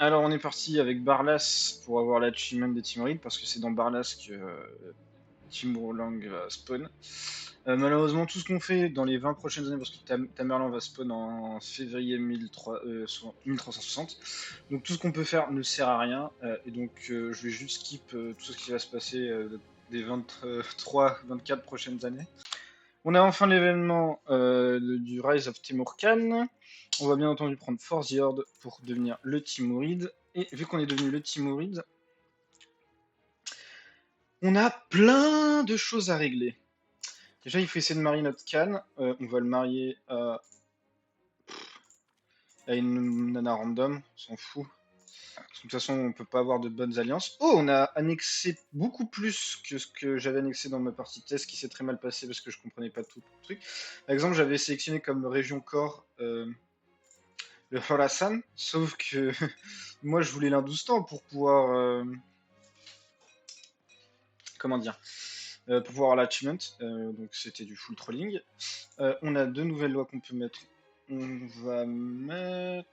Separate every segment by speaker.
Speaker 1: Alors on est parti avec Barlas pour avoir l'achievement des Timurides parce que c'est dans Barlas que Timurlang va spawn. Malheureusement tout ce qu'on fait dans les 20 prochaines années, parce que Tamerlan va spawn en février 1360, donc tout ce qu'on peut faire ne sert à rien, et donc je vais juste skip tout ce qui va se passer des 23-24 prochaines années. On a enfin l'événement du Rise of Timur Khan. On va bien entendu prendre Force the Horde pour devenir le Timuride. Et vu qu'on est devenu le Timuride, on a plein de choses à régler. Déjà, il faut essayer de marier notre Khan. On va le marier à une nana random, on s'en fout. De toute façon, on peut pas avoir de bonnes alliances. Oh, on a annexé beaucoup plus que ce que j'avais annexé dans ma partie de test, qui s'est très mal passé parce que je comprenais pas tout le truc. Par exemple, j'avais sélectionné comme région corps le Khorasan, sauf que moi je voulais l'Hindoustan pour pouvoir comment dire pour pouvoir avoir l'achievement, donc c'était du full trolling. On a deux nouvelles lois qu'on peut mettre. On va mettre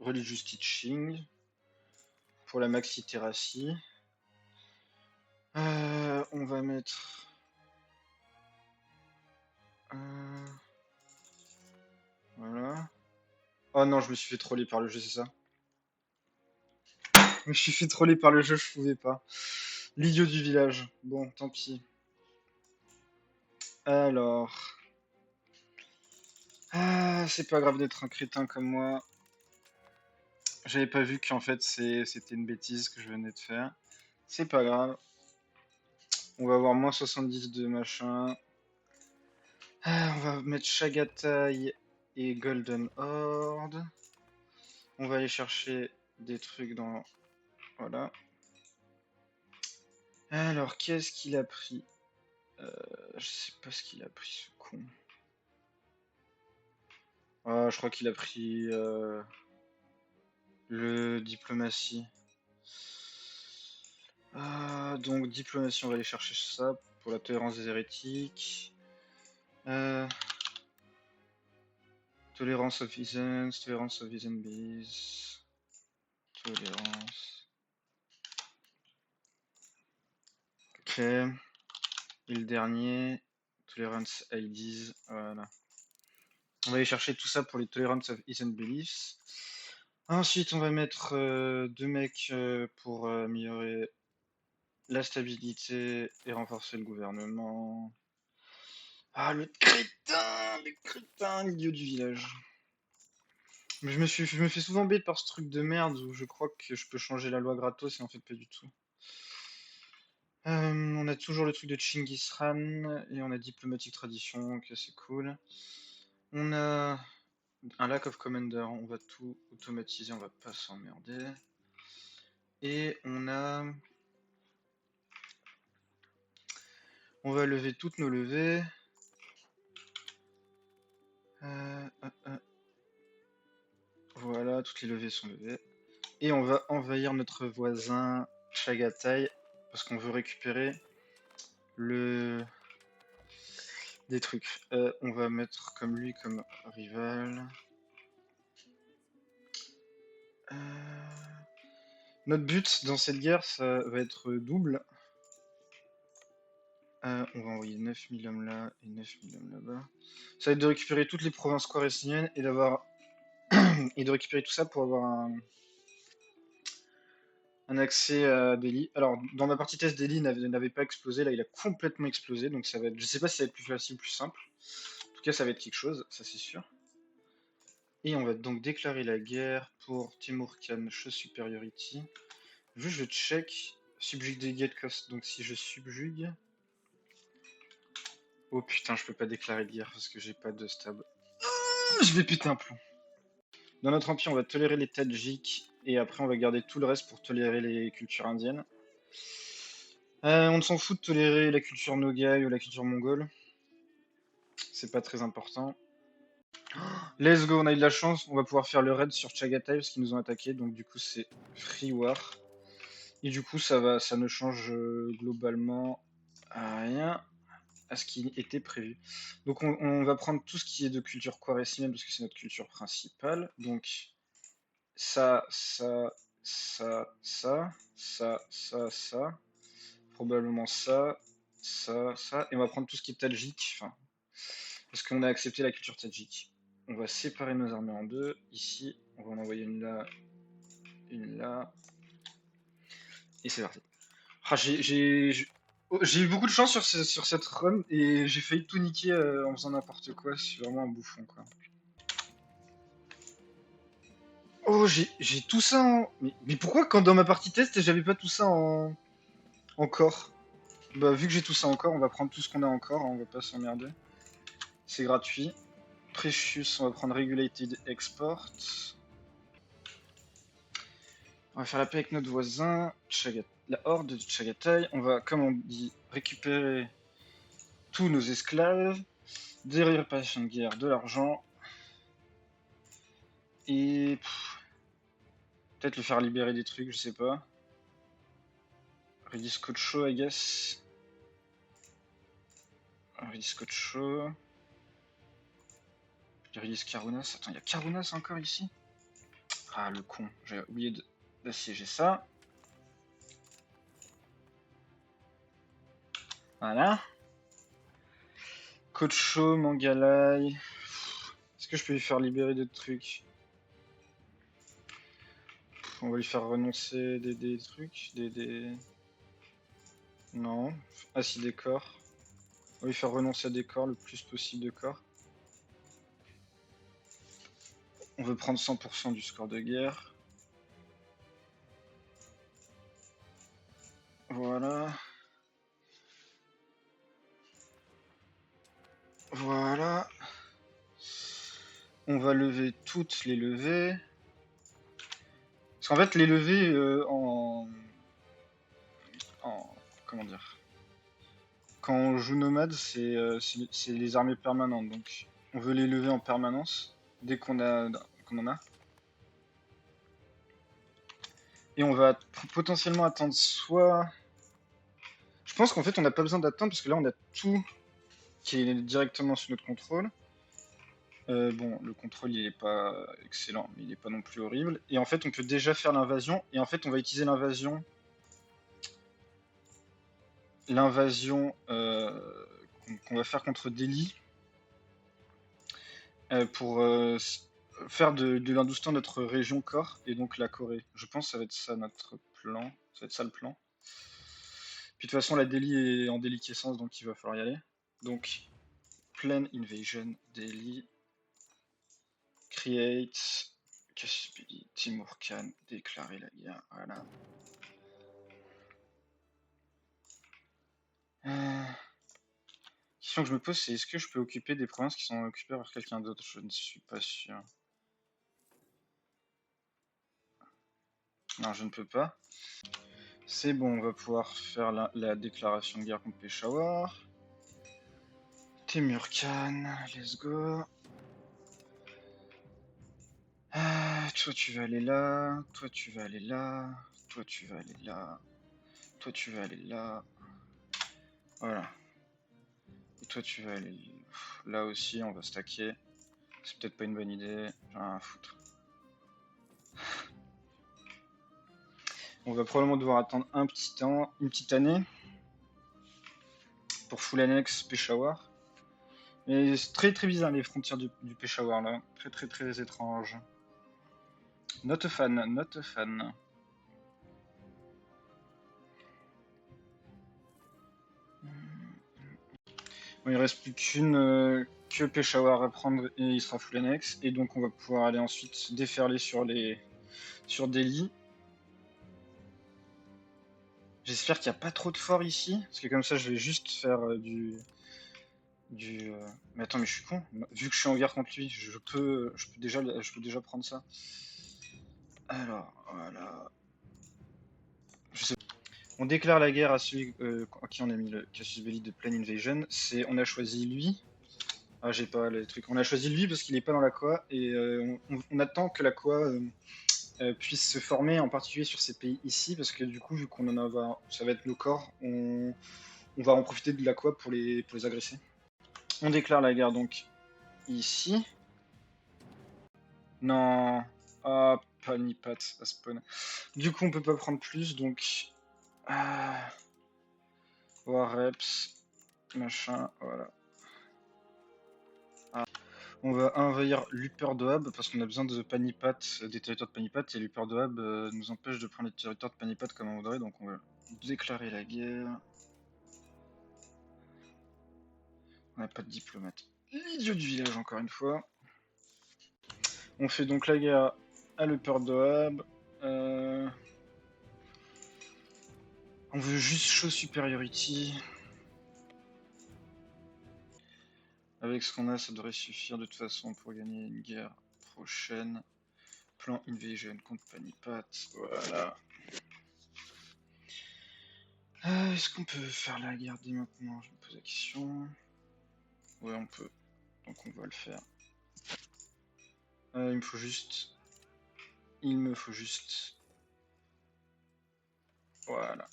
Speaker 1: Religious Teaching pour la maxi thérapie. On va mettre voilà. Oh non, je me suis fait troller par le jeu, c'est ça. Je me suis fait troller par le jeu, je pouvais pas. L'idiot du village. Bon, tant pis. Alors. Ah, c'est pas grave d'être un crétin comme moi. J'avais pas vu qu'en fait c'était une bêtise que je venais de faire. C'est pas grave. On va avoir moins 70 de machin. Ah, on va mettre Chagatai et Golden Horde. On va aller chercher des trucs dans... Voilà. Alors, qu'est-ce qu'il a pris Je sais pas ce qu'il a pris, ce con. Ah, je crois qu'il a pris le diplomatie. Donc, diplomatie, on va aller chercher ça pour la tolérance des hérétiques. Tolérance of Heathens, tolérance of Heathen Bees. Tolérance. Ok. Et le dernier, Tolerance IDs. Voilà. On va aller chercher tout ça pour les Tolerance of Heathen Beliefs. Ensuite, on va mettre deux mecs pour améliorer la stabilité et renforcer le gouvernement. Ah, le crétin, l'idiot du village. Mais je me fais souvent bête par ce truc de merde où je crois que je peux changer la loi gratos et en fait pas du tout. On a toujours le truc de Chinggis Khan et on a diplomatique tradition, ok c'est cool. On a un lack of commander, on va tout automatiser, on va pas s'emmerder. Et on va lever toutes nos levées. Voilà, toutes les levées sont levées. Et on va envahir notre voisin Chagatai parce qu'on veut récupérer des trucs. On va mettre comme lui comme rival. Notre but dans cette guerre, ça va être double. On va envoyer 9000 hommes là et 9000 hommes là-bas. Ça va être de récupérer toutes les provinces corrétiennes et d'avoir et de récupérer tout ça pour avoir un accès à Delhi. Alors, dans ma partie test, Delhi n'avait pas explosé. Là, il a complètement explosé. Donc, ça va être. Je sais pas si ça va être plus facile ou plus simple. En tout cas, ça va être quelque chose, ça c'est sûr. Et on va donc déclarer la guerre pour Timur Khan Show Superiority. Juste, je check subjugue des gate cost. Donc, si je subjugue. Oh putain, je peux pas déclarer de guerre parce que j'ai pas de stable. Je vais péter un plomb. Dans notre empire, on va tolérer les Tadjiks et après, on va garder tout le reste pour tolérer les cultures indiennes. On s'en fout de tolérer la culture Nogai ou la culture mongole. C'est pas très important. Let's go, on a eu de la chance. On va pouvoir faire le raid sur Chagatai parce qu'ils nous ont attaqué. Donc du coup, c'est free war. Et du coup, ça ne change globalement à rien à ce qui était prévu. Donc on va prendre tout ce qui est de culture quaresimienne parce que c'est notre culture principale. Donc ça, probablement ça, et on va prendre tout ce qui est tadjik, enfin, parce qu'on a accepté la culture tadjik. On va séparer nos armées en deux, ici, on va en envoyer une là, et c'est parti. Ah, j'ai eu beaucoup de chance sur cette run, et j'ai failli tout niquer en faisant n'importe quoi, je suis vraiment un bouffon, quoi. Oh, j'ai tout ça en... Mais pourquoi quand dans ma partie test, j'avais pas tout ça en corps? Bah, vu que j'ai tout ça encore, on va prendre tout ce qu'on a encore, hein, on va pas s'emmerder. C'est gratuit. Precious, on va prendre Regulated Export. On va faire la paix avec notre voisin, la horde de Chagatai. On va, comme on dit, récupérer tous nos esclaves, des réparations de guerre, de l'argent. Et peut-être le faire libérer des trucs, je sais pas. Redis Cocho, I guess. Redis Cocho. Redis Karunas. Attends, il y a Karunas encore ici? Ah, le con. J'ai oublié d'assiéger ça. Voilà. Kocho, Mangalai. Est-ce que je peux lui faire libérer d'autres trucs? On va lui faire renoncer des trucs, Non. Ah si, des corps. On va lui faire renoncer à des corps, le plus possible de corps. On veut prendre 100% du score de guerre. Voilà. Voilà. On va lever toutes les levées. Parce qu'en fait, les levées comment dire? Quand on joue nomade, c'est les armées permanentes. Donc, on veut les lever en permanence dès qu'on en a. Et on va potentiellement attendre soit... Je pense qu'en fait, on n'a pas besoin d'attendre parce que là, on a tout qui est directement sous notre contrôle. Bon, le contrôle, il est pas excellent, mais il est pas non plus horrible. Et en fait, on peut déjà faire l'invasion. Et en fait, on va utiliser l'invasion... qu'on va faire contre Delhi pour faire de l'Hindustan notre région corps et donc la Corée. Je pense que ça va être ça notre plan. Ça va être ça le plan. Puis de toute façon, la Delhi est en déliquescence, donc il va falloir y aller. Donc, Plain Invasion, Delhi, Create, Cassius Belli, Timur Khan, déclarer la guerre, voilà. Question que je me pose, c'est est-ce que je peux occuper des provinces qui sont occupées par quelqu'un d'autre? Je ne suis pas sûr. Non, je ne peux pas. C'est bon, on va pouvoir faire la déclaration de guerre contre Peshawar. Timur Khan, let's go. Toi tu vas aller là, toi tu vas aller là, toi tu vas aller là, toi tu vas aller là. Voilà. Et toi tu vas aller là aussi, on va stacker. C'est peut-être pas une bonne idée, j'en ai rien à foutre. On va probablement devoir attendre un petit temps, une petite année pour full annex Peshawar. Mais c'est très très bizarre les frontières du Peshawar là, très très très étrange. Not a fan, not a fan. Bon, il reste plus que Peshawar à prendre et il sera full annex. Et donc on va pouvoir aller ensuite déferler sur Delhi. J'espère qu'il n'y a pas trop de forts ici, parce que comme ça je vais juste faire Mais attends, mais je suis con. Vu que je suis en guerre contre lui, je peux déjà prendre ça. Alors, voilà. On déclare la guerre à celui à qui on a mis le Cassius Belli de Plain Invasion. On a choisi lui. Ah, j'ai pas les trucs. On a choisi lui parce qu'il est pas dans la Koa et on attend que la Koa puisse se former, en particulier sur ces pays ici, parce que du coup, vu qu'on en a, ça va être nos corps, on va en profiter de la Koa pour les agresser. On déclare la guerre donc ici. Non. Ah Panipat à spawn. Du coup, on peut pas prendre plus, donc... War reps, machin, voilà. On va envahir l'Upper Doab parce qu'on a besoin de Panipat, des territoires de Panipat, et l'Upper Doab nous empêche de prendre les territoires de Panipat comme on voudrait, donc on va déclarer la guerre. On n'a pas de diplomate. L'idiot du village, encore une fois. On fait donc la guerre à l'Upper Doab. On veut juste show superiority. Avec ce qu'on a, ça devrait suffire de toute façon pour gagner une guerre prochaine. Plan Invasion contre Panipat, voilà. Est-ce qu'on peut faire la guerre dès maintenant? Je me pose la question. Ouais, on peut. Donc on va le faire. Il me faut juste... Voilà.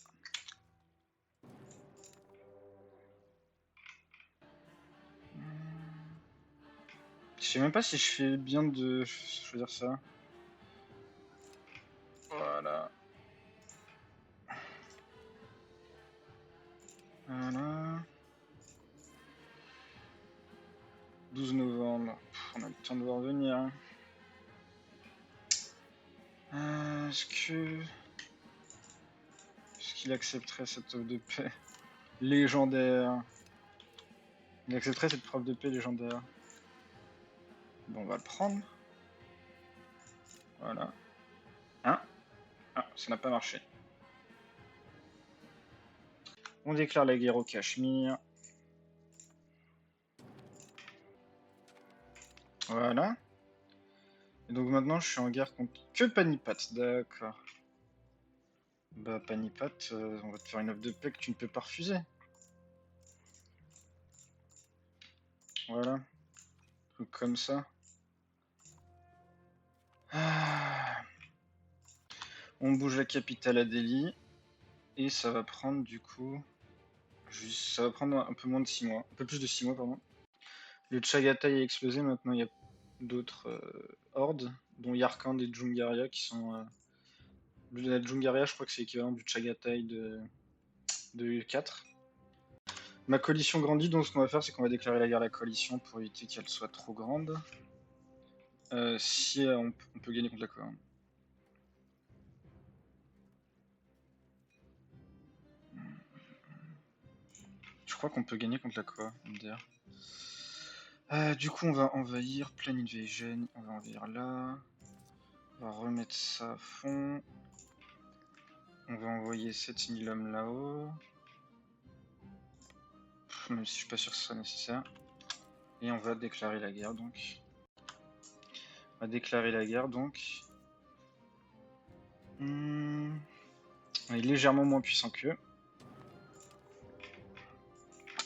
Speaker 1: Je sais même pas si je fais bien de choisir ça. Voilà. Voilà. 12 novembre. On a le temps de voir venir. Est-ce qu'il accepterait cette offre de paix légendaire? Il accepterait cette preuve de paix légendaire. Bon, on va le prendre. Voilà. Hein? Ah, ça n'a pas marché. On déclare la guerre au Cachemire. Voilà. Et donc maintenant, je suis en guerre contre que Panipat. D'accord. Bah, Panipat, on va te faire une offre de paix que tu ne peux pas refuser. Voilà. Truc comme ça. On bouge la capitale à Delhi. Et ça va prendre du coup... ça va prendre un peu moins de 6 mois. Un peu plus de 6 mois, pardon. Le Chagatai a explosé, maintenant il y a d'autres hordes, dont Yarkand et Djungaria qui sont... La Djungaria, je crois que c'est l'équivalent du Chagatai de U4. Ma coalition grandit, donc ce qu'on va faire, c'est qu'on va déclarer la guerre à la coalition pour éviter qu'elle soit trop grande. Si on peut gagner contre la Coa. Je crois qu'on peut gagner contre la Coa, MDR. Du coup, on va envahir Plan Invasion. On va envahir là. On va remettre ça à fond. On va envoyer 7000 hommes là-haut. Même si je suis pas sûr que ce soit nécessaire. Et on va déclarer la guerre donc. On va déclarer la guerre donc. On est légèrement moins puissant qu'eux.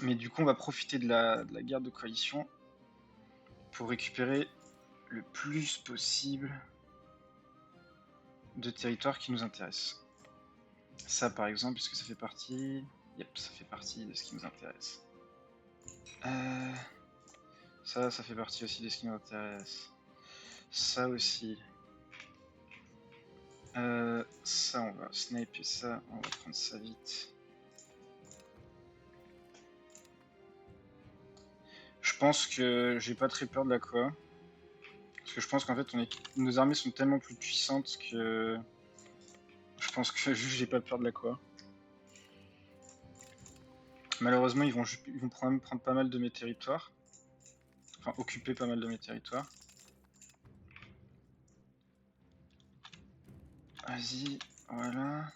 Speaker 1: Mais du coup, on va profiter de la guerre de coalition pour récupérer le plus possible de territoires qui nous intéressent. Ça, par exemple, puisque ça fait partie... Yep, ça fait partie de ce qui nous intéresse. Ça fait partie aussi de ce qui nous intéresse. Ça aussi. Ça, on va sniper ça. On va prendre ça vite. Je pense que j'ai pas très peur de la Koa. Parce que je pense qu'en fait, nos armées sont tellement plus puissantes que... Je pense que juste j'ai pas peur de la Koa. Malheureusement, ils vont prendre pas mal de mes territoires. Enfin, occuper pas mal de mes territoires. Vas-y, voilà.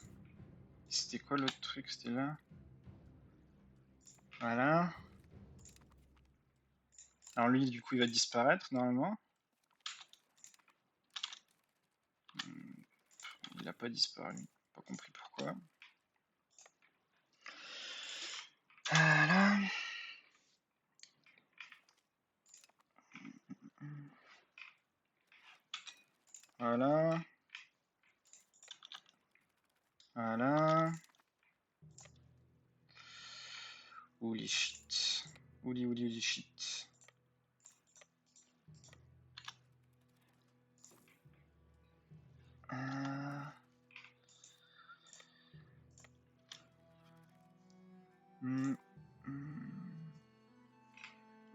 Speaker 1: C'était quoi l'autre truc? C'était là. Voilà. Alors lui, du coup, il va disparaître, normalement. Il a pas disparu. Pas compris pourquoi. Voilà. Voilà. Voilà. Holy shit. Holy shit.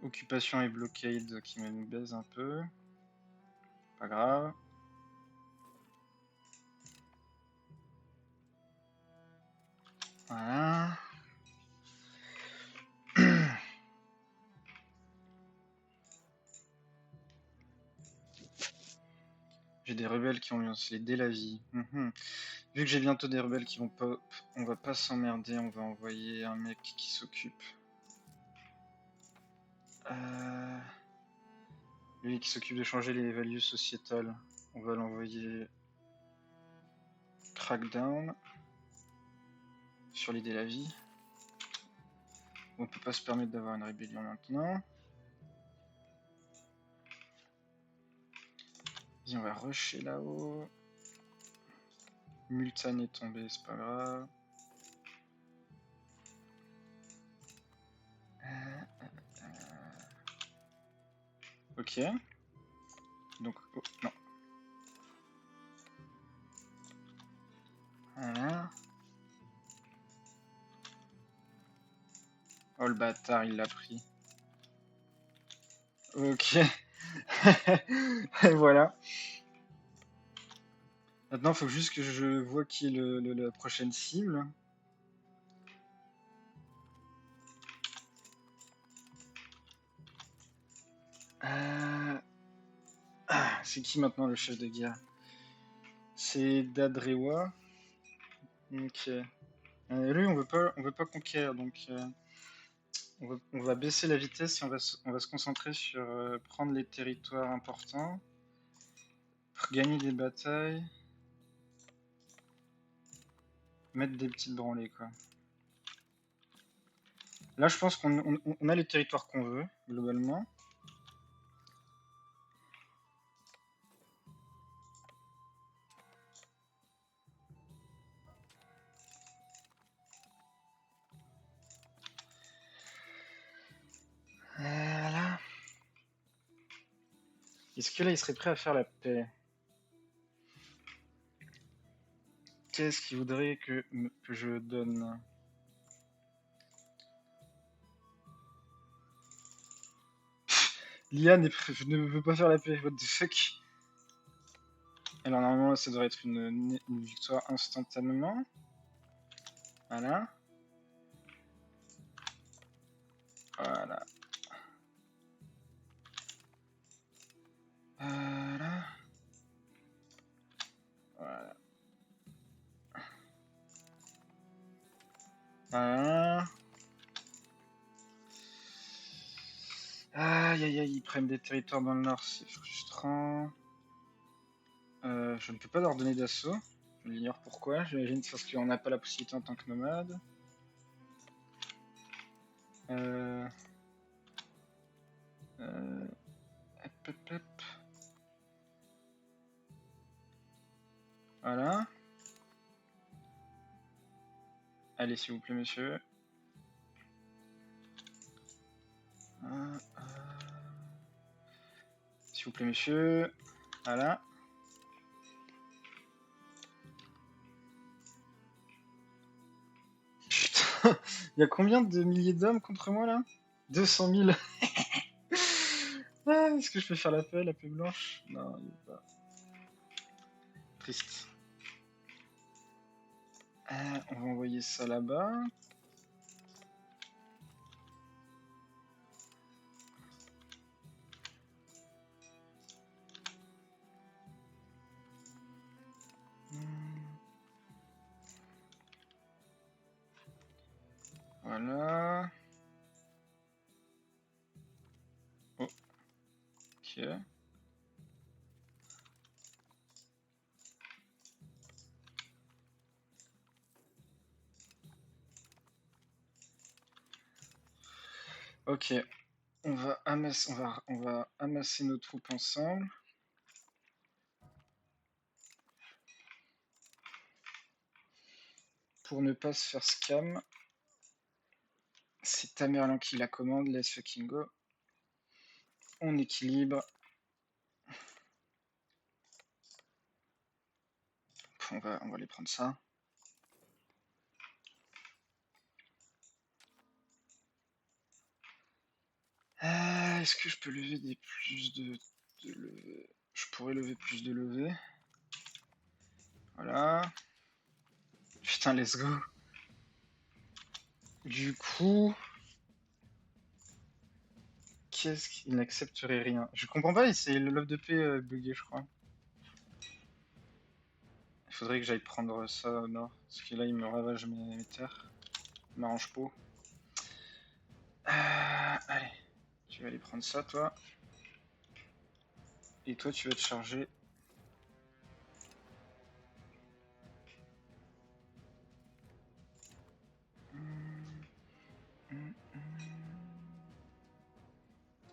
Speaker 1: Occupation et blockade qui me baise un peu. Pas grave. Voilà. J'ai des rebelles qui ont lancé dès la vie. Vu que j'ai bientôt des rebelles qui vont pop, on va pas s'emmerder, on va envoyer un mec qui s'occupe. Lui qui s'occupe de changer les values sociétales, on va l'envoyer crackdown sur l'idée de la vie. On peut pas se permettre d'avoir une rébellion maintenant. Vas-y, on va rusher là-haut. Multan est tombé, c'est pas grave. Ok. Donc, oh, non. Voilà. Oh le bâtard, il l'a pris. Ok. Et voilà. Maintenant, il faut juste que je vois qui est la prochaine cible. C'est qui maintenant le chef de guerre? C'est Dadrewa. Ok. Lui, on veut pas conquérir, donc on va baisser la vitesse et on va se concentrer sur prendre les territoires importants, pour gagner des batailles, mettre des petites branlées quoi. Là, je pense qu'on a les territoires qu'on veut globalement. Voilà. Est-ce que là, il serait prêt à faire la paix? Qu'est-ce qu'il voudrait que je donne? L'IA ne veut pas faire la paix, what the fuck? Alors normalement, ça devrait être une victoire instantanément. Voilà. Voilà. Voilà. Voilà. Voilà. Aïe aïe aïe, ils prennent des territoires dans le nord, c'est frustrant. Je ne peux pas leur donner d'assaut. Je l'ignore pourquoi, j'imagine c'est parce qu'on n'a pas la possibilité en tant que nomade. Hop, hop, hop. Voilà. Allez, s'il vous plaît, monsieur. S'il vous plaît, monsieur. Voilà. Putain, il y a combien de milliers d'hommes contre moi là? 200 000. Est-ce que je peux faire la paix blanche? Non, il est pas. Triste. On va envoyer ça là-bas. Voilà. Oh. Ok. Ok. On va amasser nos troupes ensemble. Pour ne pas se faire scam. C'est Tamerlan qui la commande, let's fucking go. On équilibre. on va aller prendre ça. Est-ce que je peux lever des plus de levée? Je pourrais lever plus de levée. Voilà. Putain, let's go. Du coup... Qu'est-ce qu'il n'accepterait rien? Je comprends pas, c'est le love de paix bugué, je crois. Il faudrait que j'aille prendre ça au nord. Parce que là, il me ravage mes terres. Il m'arrange pas. Allez. Tu vas aller prendre ça, toi. Et toi, tu vas te charger.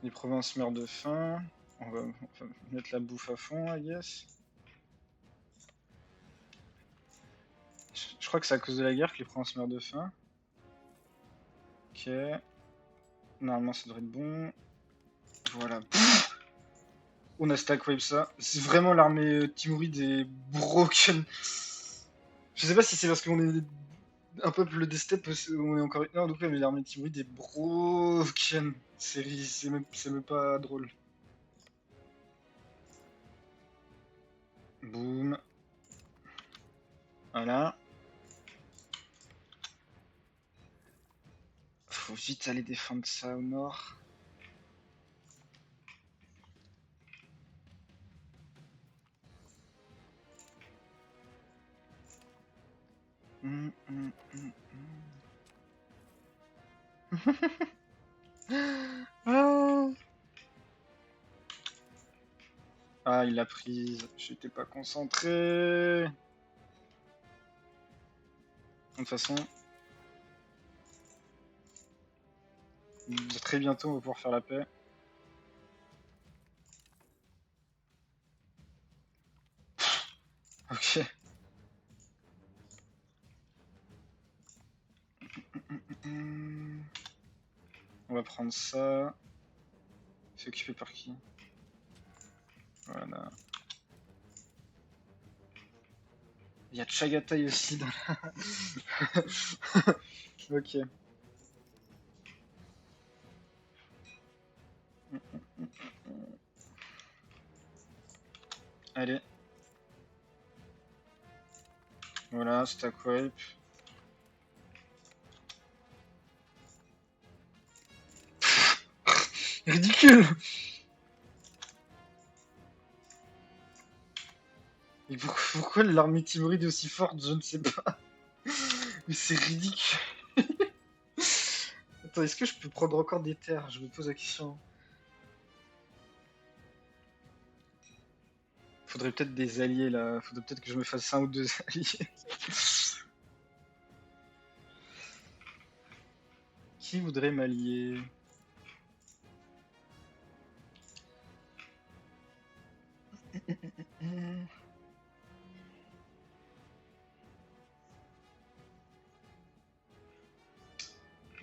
Speaker 1: Les provinces meurent de faim. On va mettre la bouffe à fond, I guess. Je crois que c'est à cause de la guerre que les provinces meurent de faim. Ok. Normalement, ça devrait être bon. Voilà. Pff, on a stack wave ça. C'est vraiment l'armée Timuride est broken. Je sais pas si c'est parce qu'on est un peuple des steppes, on est encore... Non, donc mais l'armée Timuride est broken. C'est même pas drôle. Boum. Voilà. Faut vite aller défendre ça au nord. Ah, il l'a prise. J'étais pas concentré. De toute façon, très bientôt, on va pouvoir faire la paix. Ok. On va prendre ça. C'est occupé par qui? Voilà. Il y a Chagatai aussi dans la... Ok. Allez. Voilà, stack wipe. Ridicule! Mais pourquoi l'armée timoride est aussi forte? Je ne sais pas. Mais c'est ridicule. Attends, est-ce que je peux prendre encore des terres? Je me pose la question. Faudrait peut-être des alliés là. Faudrait peut-être que je me fasse un ou deux alliés. Qui voudrait m'allier?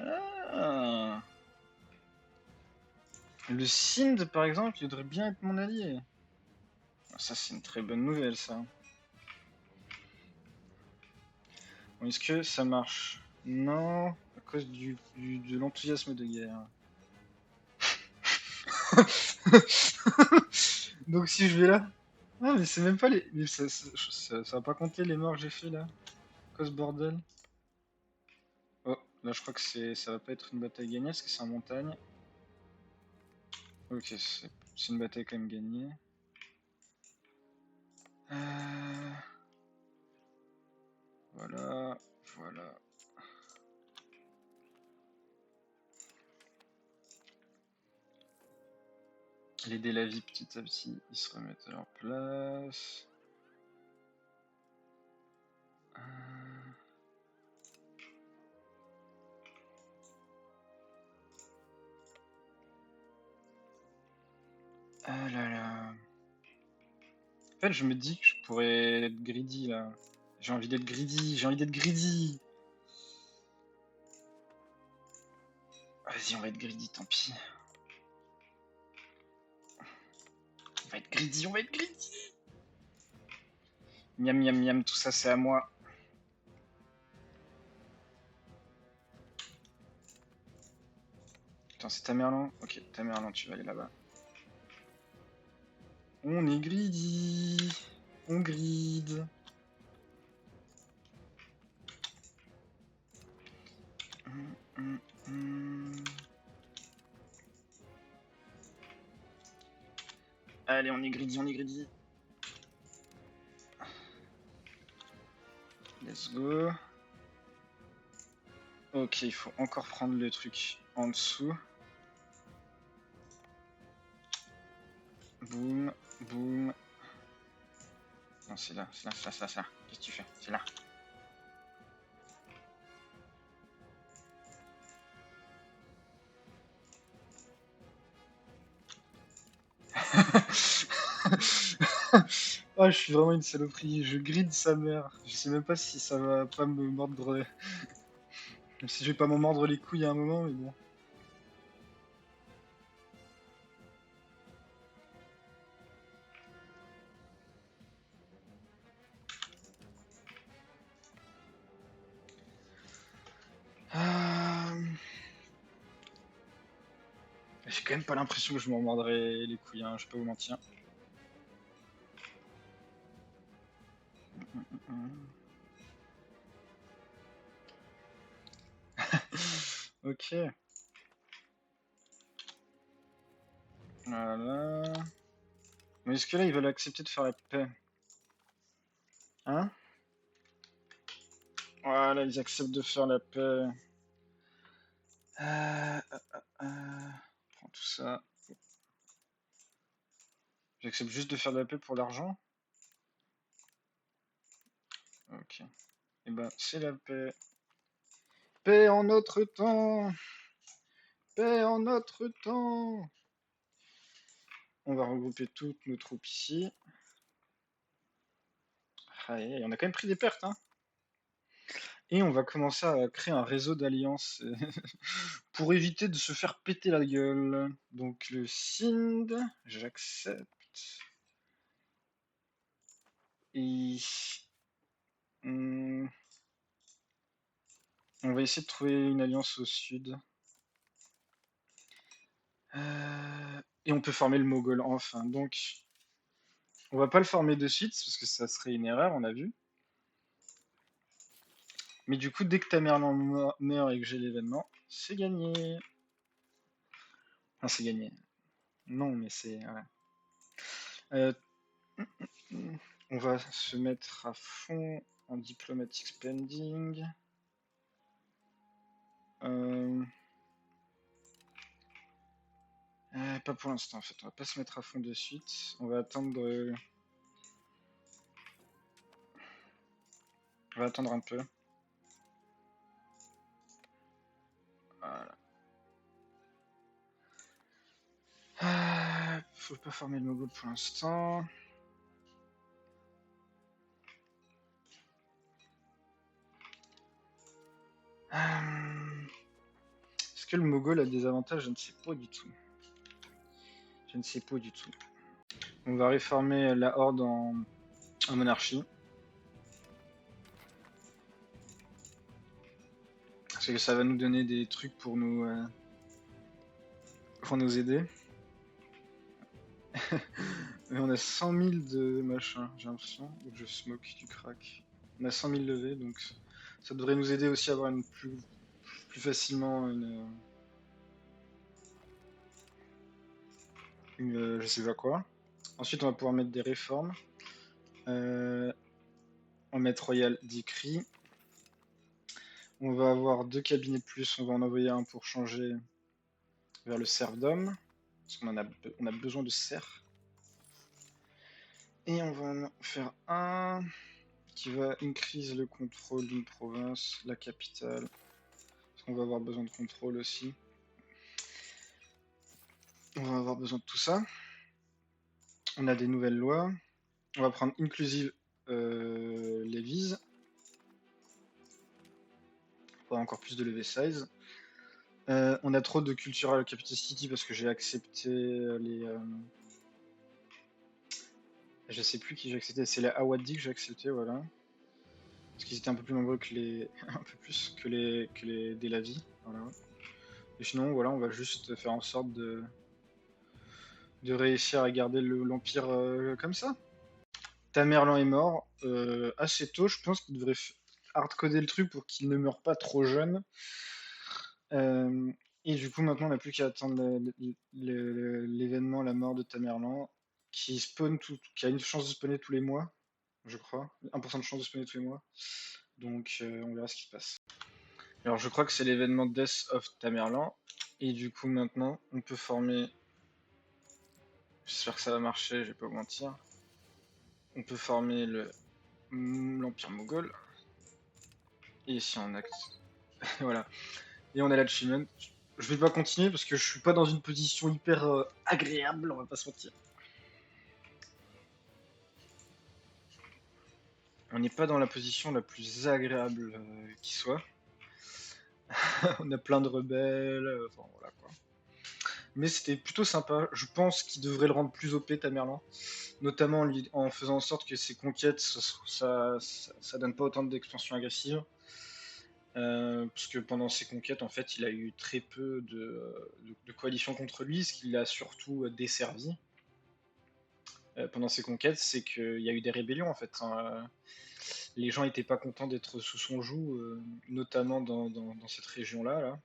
Speaker 1: Ah. Le Sind, par exemple, il devrait bien être mon allié. Ça, c'est une très bonne nouvelle, ça. Bon, est-ce que ça marche? Non, à cause de l'enthousiasme de guerre. Donc si je vais là... Ah, mais c'est même pas les... Mais ça va pas compter les morts que j'ai fait, là. Cause bordel. Oh, là, je crois que ça va pas être une bataille gagnée, parce que c'est en montagne. Ok, c'est une bataille quand même gagnée. Voilà, voilà. Les dés la vie petit à petit, ils se remettent à leur place. Ah là là. En fait, je me dis que je pourrais être greedy là. J'ai envie d'être greedy, j'ai envie d'être greedy. Vas-y, on va être greedy, tant pis. On va être greedy, on va être greedy. Miam miam miam, tout ça c'est à moi. Putain, c'est Tamerlan? Ok, Tamerlan, tu vas aller là-bas. On est greedy. On grid. Allez, on est greedy, on est greedy. Let's go. Ok, il faut encore prendre le truc en dessous. Boum, boum. Non, c'est là, c'est là, c'est là, c'est là, c'est là. Qu'est-ce que tu fais? C'est là. Oh, je suis vraiment une saloperie. Je gride sa mère. Je sais même pas si ça va pas me mordre. Même si je vais pas m'en mordre les couilles à un moment, mais bon. Euh, J'ai quand même pas l'impression que je m'en mordrai les couilles, hein, je peux vous mentir. Ok. Voilà. Mais est-ce que là, ils veulent accepter de faire la paix? Hein? Voilà, ils acceptent de faire la paix. Prends tout ça. J'accepte juste de faire de la paix pour l'argent? Ok. Et ben, c'est la paix. Paix en notre temps! Paix en notre temps! On va regrouper toutes nos troupes ici. Ah, on a quand même pris des pertes, hein. Et on va commencer à créer un réseau d'alliances pour éviter de se faire péter la gueule. Donc le Sind, j'accepte. Et on va essayer de trouver une alliance au sud. Et on peut former le Mogol enfin. Donc on va pas le former de suite parce que ça serait une erreur, on a vu. Mais du coup, dès que Tamerlan meurt et que j'ai l'événement, c'est gagné. Enfin, c'est gagné. Non, mais c'est. Voilà. Euh, on va se mettre à fond en diplomatic spending. Pas pour l'instant en fait, on va pas se mettre à fond de suite. On va attendre. On va attendre un peu. Voilà. Faut pas former le Mogul pour l'instant. Est-ce que le Mogol a des avantages? Je ne sais pas du tout. Je ne sais pas du tout. On va réformer la Horde en monarchie. Parce que ça va nous donner des trucs pour nous aider. Mais on a 100 000 de machin, j'ai l'impression. Ou je smoke du crack. On a 100 000 levés, donc ça devrait nous aider aussi à avoir une plus facilement une je sais pas quoi. Ensuite, on va pouvoir mettre des réformes. En maître royal d'Ikri. On va avoir 2 cabinets de plus. On va en envoyer un pour changer vers le serfdom. Parce qu'on on a besoin de serfs. Et on va en faire un qui va increase le contrôle d'une province, la capitale. Parce qu'on va avoir besoin de contrôle aussi. On va avoir besoin de tout ça. On a des nouvelles lois. On va prendre inclusive levies. Pour encore plus de levé size. On a trop de cultural capacity parce que j'ai accepté les Je sais plus qui j'ai accepté, c'est les Awadi que j'ai accepté, voilà. Parce qu'ils étaient un peu plus nombreux que les. un peu plus que les Delavi. Voilà. Et sinon, voilà, on va juste faire en sorte de réussir à garder l'Empire comme ça. Tamerlan est mort assez tôt, je pense qu'il devrait hardcoder le truc pour qu'il ne meure pas trop jeune. Euh, et du coup, maintenant, on n'a plus qu'à attendre l'événement, la mort de Tamerlan, qui spawn qui a une chance de spawner tous les mois, je crois. 1% de chance de spawner tous les mois. Donc, on verra ce qui se passe. Alors, je crois que c'est l'événement Death of Tamerlan. Et du coup, maintenant, on peut former. J'espère que ça va marcher, je vais pas vous mentir. On peut former l'Empire Moghol. Et ici, on acte. Voilà. Et on a l'achievement. Je vais pas continuer parce que je suis pas dans une position hyper agréable, on va pas se mentir. On n'est pas dans la position la plus agréable qui soit. On a plein de rebelles, enfin voilà quoi. Mais c'était plutôt sympa. Je pense qu'il devrait le rendre plus OP, Tamerlan. Notamment en faisant en sorte que ses conquêtes, ça donne pas autant d'expansion agressive. Puisque pendant ses conquêtes, en fait, il a eu très peu de coalitions contre lui, ce qui l'a surtout desservi. Pendant ses conquêtes, c'est qu'il y a eu des rébellions en fait, hein. Les gens n'étaient pas contents d'être sous son joug, notamment dans cette région-là, là,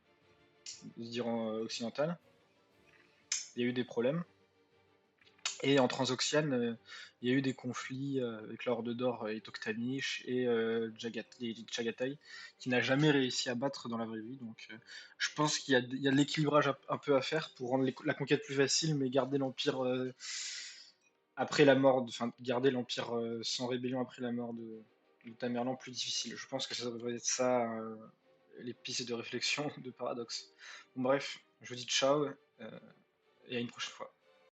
Speaker 1: d'Iran occidental. Il y a eu des problèmes. Et en Transoxiane, il y a eu des conflits avec l'Horde d'Or et Toktamish et les Chagatai, qui n'a jamais réussi à battre dans la vraie vie. Donc je pense qu'il y a de l'équilibrage un peu à faire pour rendre la conquête plus facile, mais garder l'Empire après la mort, enfin garder l'Empire sans rébellion après la mort de Tamerlan plus difficile. Je pense que ça devrait être ça, les pistes de réflexion de Paradoxe. Bon, bref, je vous dis ciao et à une prochaine fois.